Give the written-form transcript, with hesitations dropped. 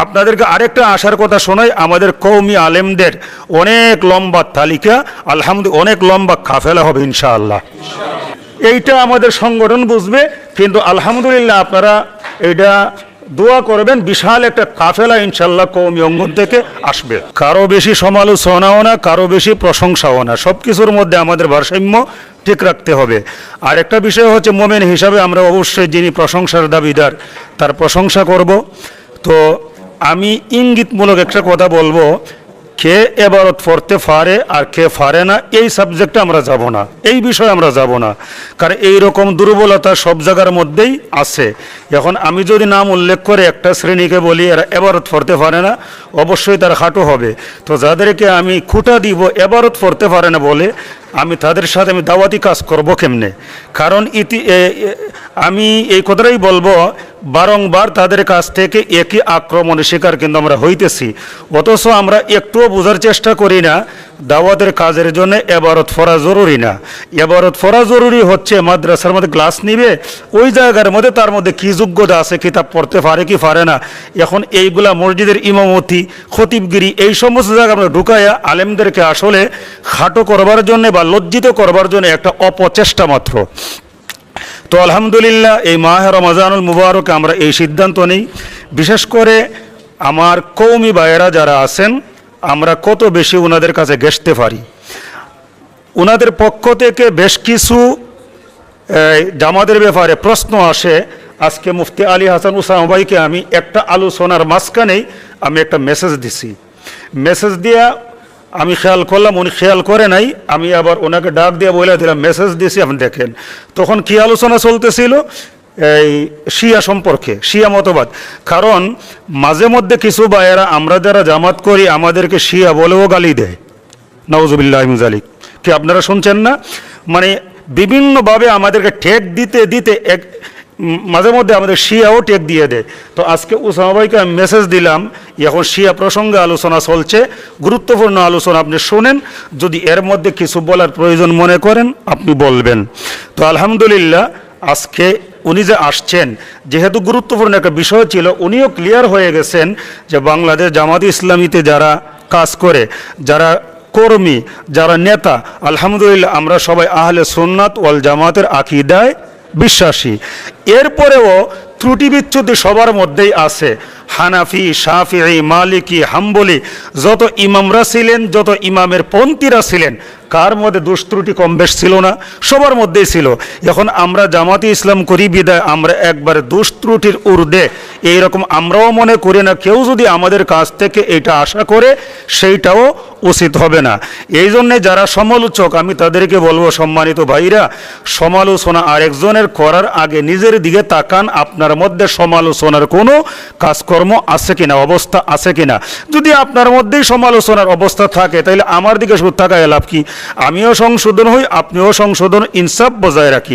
আপনাদেরকে আরেকটা আশার কথা শোনাই, আমাদের কওমি আলেমদের অনেক লম্বা তালিকা, আলহামদুলিল্লাহ অনেক লম্বা কাফেলা হবে ইনশাআল্লাহ। এইটা আমাদের সংগঠন বুঝবে, কিন্তু আলহামদুলিল্লাহ আপনারা এইটা দোয়া করবেন, বিশাল একটা কাফেলা ইনশাআল্লাহ কওমি অঙ্গন থেকে আসবে। কারো বেশি সমালোচনাও না, কারো বেশি প্রশংসাও না, সব কিছুর মধ্যে আমাদের ভারসাম্য ঠিক রাখতে হবে। আর একটা বিষয় হচ্ছে, মোমেন হিসাবে আমরা অবশ্যই যিনি প্রশংসার দাবিদার তার প্রশংসা করব। তো আমি ইঙ্গিতমূলক একটা কথা বলবো, কে এবারত পড়তে পারে আর কে পারে না এই সাবজেক্টে আমরা যাব না, এই বিষয়ে আমরা যাব না, কারণ এই রকম দুর্বলতা সব জায়গার মধ্যেই আছে। এখন আমি যদি নাম উল্লেখ করে একটা শ্রেণীকে বলি এরা এবারত পড়তে পারে না, অবশ্যই তার খাটো হবে। তো যাদেরকে আমি খুঁটা দিব এবারত পড়তে পারে না বলে, আমি তাদের সাথে আমি দাওয়াতি কাজ করব কেমনে? কারণ আমি এই কথাটাই বলবো, বারংবার তাদের কাছ থেকে একই আক্রমণের শিকার কিন্তু আমরা হইতেছি, অথচ আমরা একটুও বোঝার চেষ্টা করি না দাওয়াতের কাজের জন্য এবারত পড়া জরুরি না। এবারত পড়া জরুরি হচ্ছে মাদ্রাসার মধ্যে ক্লাস নিবে, ওই জায়গার মধ্যে তার মধ্যে কী যোগ্যতা আছে, কিতাব পড়তে পারে কি পারে না। এখন এইগুলা মসজিদের ইমামতি, খতিবগিরি, এই সমস্ত জায়গা আমরা ঢুকাইয়া আলেমদেরকে আসলে খাটো করবার জন্য বা লজ্জিত করবার জন্য একটা অপচেষ্টা মাত্র। তো আলহামদুলিল্লাহ এই মাহে রমজানুল মুবারকে আমরা এই সিদ্ধান্ত নিই, বিশেষ করে আমার কওমি ভাইয়েরা যারা আছেন, আমরা কত বেশি ওনাদের কাছে ঘেঁষতে পারি। ওনাদের পক্ষ থেকে বেশ কিছু জামাতের ব্যাপারে প্রশ্ন আসে। আজকে মুফতি আলী হাসান উসামা ভাইকে আমি একটা আলোচনার মাঝখানেই আমি একটা মেসেজ দিছি, মেসেজ দিয়া আমি খেয়াল করলাম উনি খেয়াল করে নাই, আমি আবার ওনাকে ডাক দিয়ে বলে দিলাম মেসেজ দিয়েছি আপনি দেখেন। তখন কী আলোচনা চলতেছিল? এই শিয়া সম্পর্কে, শিয়া মতবাদ। কারণ মাঝে মধ্যে কিছু ভাইয়েরা আমরা যারা জামাত করি আমাদেরকে শিয়া বলেও গালি দেয়, নাউজুবিল্লাহ মিন যালিক। কি আপনারা শুনছেন না? মানে বিভিন্নভাবে আমাদেরকে ঠেক দিতে দিতে মাঝে মধ্যে আমাদের শিয়াও টেক দিয়ে দেয়। তো আজকে উসামা ভাইকে আমি মেসেজ দিলাম, এখন শিয়া প্রসঙ্গে আলোচনা চলছে, গুরুত্বপূর্ণ আলোচনা, আপনি শোনেন, যদি এর মধ্যে কিছু বলার প্রয়োজন মনে করেন আপনি বলবেন। তো আলহামদুলিল্লাহ আজকে উনি যে আসছেন, যেহেতু গুরুত্বপূর্ণ একটা বিষয় ছিল, উনিও ক্লিয়ার হয়ে গেছেন যে বাংলাদেশ জামাত ইসলামীতে যারা কাজ করে, যারা কর্মী, যারা নেতা, আলহামদুলিল্লাহ আমরা সবাই আহলে সুন্নাত ওয়াল জামাতের আকীদায় বিশ্বাসী। এরপরেও ত্রুটি বিচ্যুতি সবার মধ্যেই আছে। হানাফি, শাফিঈ, মালিকি, হাম্বলি যত ইমামরা ছিলেন, যত ইমামের পন্থীরা ছিলেন, কার মধ্যে দোষ ত্রুটি কম বেশ ছিল না? সবার মধ্যেই ছিল। এখন আমরা জামাতি ইসলাম করি বিদায় আমরা একবারে দোষ ত্রুটির ঊর্ধ্বে এইরকম আমরাও মনে করি না। কেউ যদি আমাদের কাছ থেকে এটা আশা করে সেইটাও উচিত হবে না। এই জন্যে যারা সমালোচক আমি তাদেরকে বলবো, সম্মানিত ভাইরা, সমালোচনা আরেকজনের করার আগে নিজের দিকে তাকান, আপনার মধ্যে সমালোচনার কোনো কাজকর্ম আছে কিনা, অবস্থা আছে কিনা। যদি আপনার মধ্যেই সমালোচনার অবস্থা থাকে তাহলে আমার দিকে শুধু তাকায় লাভ কি? আমিও সংশোধন হই, আপনিও সংশোধন, ইনসাফ বজায় রাখি।